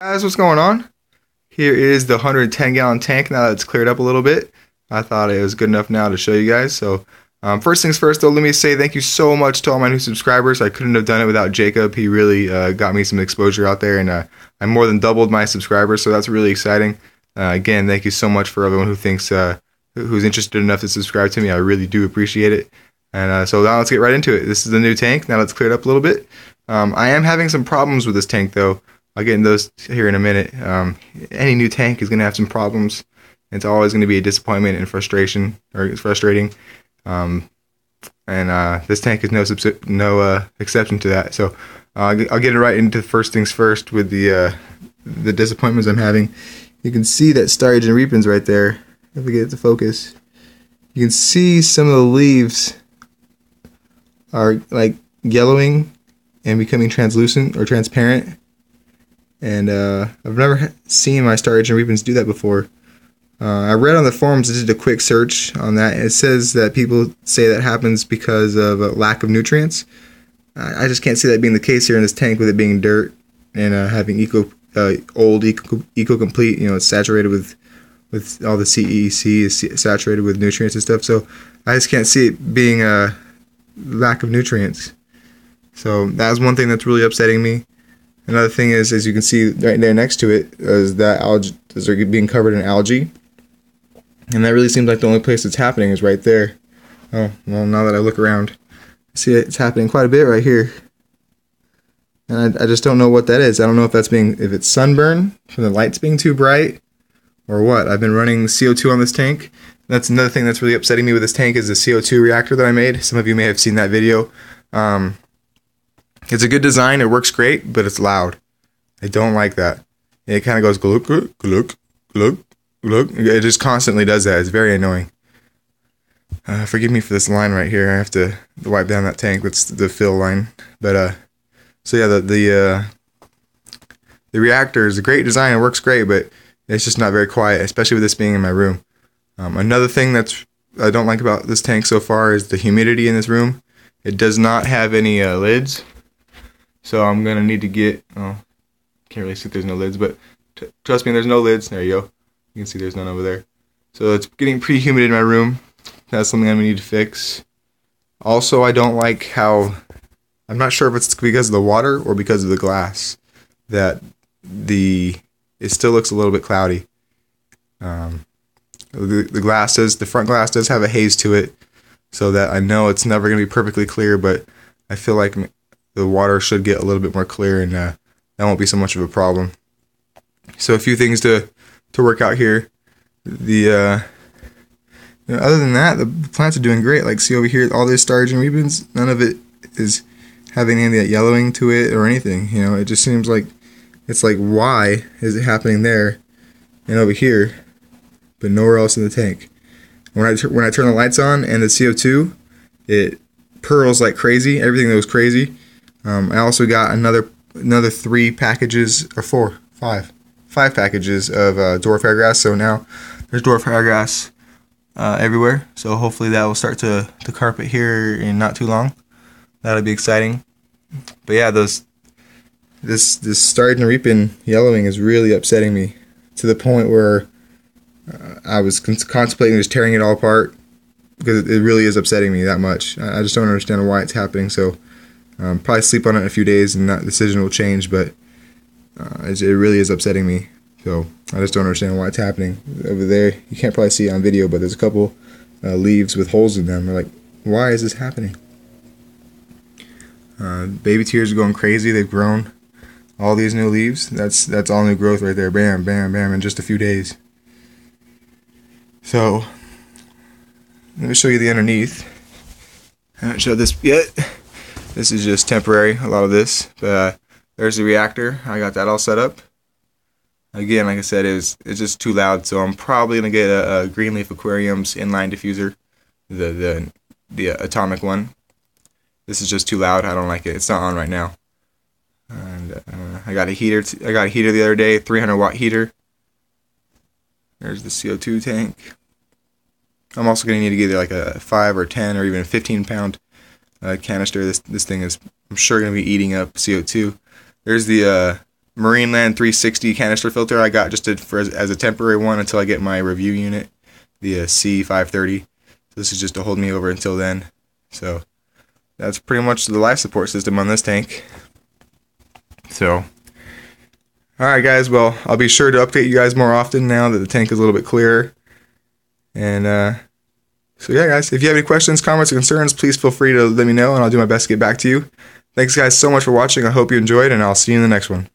Guys, what's going on? Here is the 110-gallon tank now that it's cleared up a little bit. I thought it was good enough now to show you guys. So, first things first, though, let me say thank you so much to all my new subscribers. I couldn't have done it without Jacob. He really got me some exposure out there, and I more than doubled my subscribers, so that's really exciting. Again, thank you so much for everyone who thinks, who's interested enough to subscribe to me. I really do appreciate it. And so now let's get right into it. This is the new tank. Now let's clear it up a little bit. I am having some problems with this tank, though. I'll get into those here in a minute. Any new tank is going to have some problems. It's always going to be a disappointment and frustration, or it's frustrating. This tank is no exception to that. So I'll get it right into first things first with the disappointments I'm having. You can see that starch and reapings right there. If we get it to focus, you can see some of the leaves are like yellowing and becoming translucent or transparent. And I've never seen my starch and reapings do that before. I read on the forums, I did a quick search on that, and it says that people say that happens because of a lack of nutrients. I just can't see that being the case here in this tank with it being dirt and having old Eco Complete. You know, it's saturated with all the CEC is saturated with nutrients and stuff. So I just can't see it being a lack of nutrients. So that's one thing that's really upsetting me. Another thing is, as you can see right there next to it, is that algae is being covered in algae. And that really seems like the only place it's happening is right there. Oh, well, now that I look around, I see it's happening quite a bit right here. And I just don't know what that is. I don't know if it's sunburn from the lights being too bright or what. I've been running CO2 on this tank. That's another thing that's really upsetting me with this tank is the CO2 reactor that I made. Some of you may have seen that video. It's a good design, it works great, but it's loud. I don't like that. It kind of goes gluk, gluk, gluk, gluk, gluk. It just constantly does that. It's very annoying. Forgive me for this line right here. I have to wipe down that tank. That's the fill line. But so yeah, the reactor is a great design. It works great, but it's just not very quiet, especially with this being in my room. Another thing I don't like about this tank so far is the humidity in this room. It does not have any lids. So I'm going to need to get, can't really see if there's no lids, but trust me, there's no lids. There you go. You can see there's none over there. So it's getting pretty humid in my room. That's something I'm going to need to fix. Also, I don't like how, I'm not sure if it's because of the water or because of the glass, that it still looks a little bit cloudy. The front glass does have a haze to it, so that I know it's never going to be perfectly clear, but I feel like the water should get a little bit more clear, and that won't be so much of a problem. So a few things to work out here. Other than that, the plants are doing great. Like, see over here, all this starch and reapings, none of it is having any of that yellowing to it or anything. You know, it just seems like it's like, why is it happening there and over here, but nowhere else in the tank? When I turn the lights on and the CO2, it pearls like crazy. Everything goes crazy. I also got another 3 packages, or 5 packages of dwarf hairgrass. So now there's dwarf hairgrass everywhere. So hopefully that will start to carpet here in not too long. That'll be exciting. But yeah, this starting to reaping yellowing is really upsetting me to the point where I was contemplating just tearing it all apart, because it really is upsetting me that much. I just don't understand why it's happening. So probably sleep on it in a few days and that decision will change, but it really is upsetting me. So I just don't understand why it's happening. Over there, you can't probably see it on video, but there's a couple leaves with holes in them. We're like, why is this happening? Baby tears are going crazy. They've grown all these new leaves. That's all new growth right there. Bam, bam, bam, in just a few days. So let me show you the underneath. I haven't showed this yet. This is just temporary, a lot of this. But there's the reactor. I got that all set up. Again, like I said, it's just too loud, so I'm probably going to get a Greenleaf Aquarium's inline diffuser, the atomic one. This is just too loud. I don't like it. It's not on right now. And I got a heater. I got a heater the other day, 300-watt heater. There's the CO2 tank. I'm also going to need to get like a 5 or 10 or even a 15-pound canister. This thing is, I'm sure, going to be eating up CO2. There's the Marineland 360 canister filter I got just as a temporary one until I get my review unit, the C530. So this is just to hold me over until then. So that's pretty much the life support system on this tank. So, alright guys, well, I'll be sure to update you guys more often now that the tank is a little bit clearer. And so yeah guys, if you have any questions, comments, or concerns, please feel free to let me know and I'll do my best to get back to you. Thanks guys so much for watching. I hope you enjoyed, and I'll see you in the next one.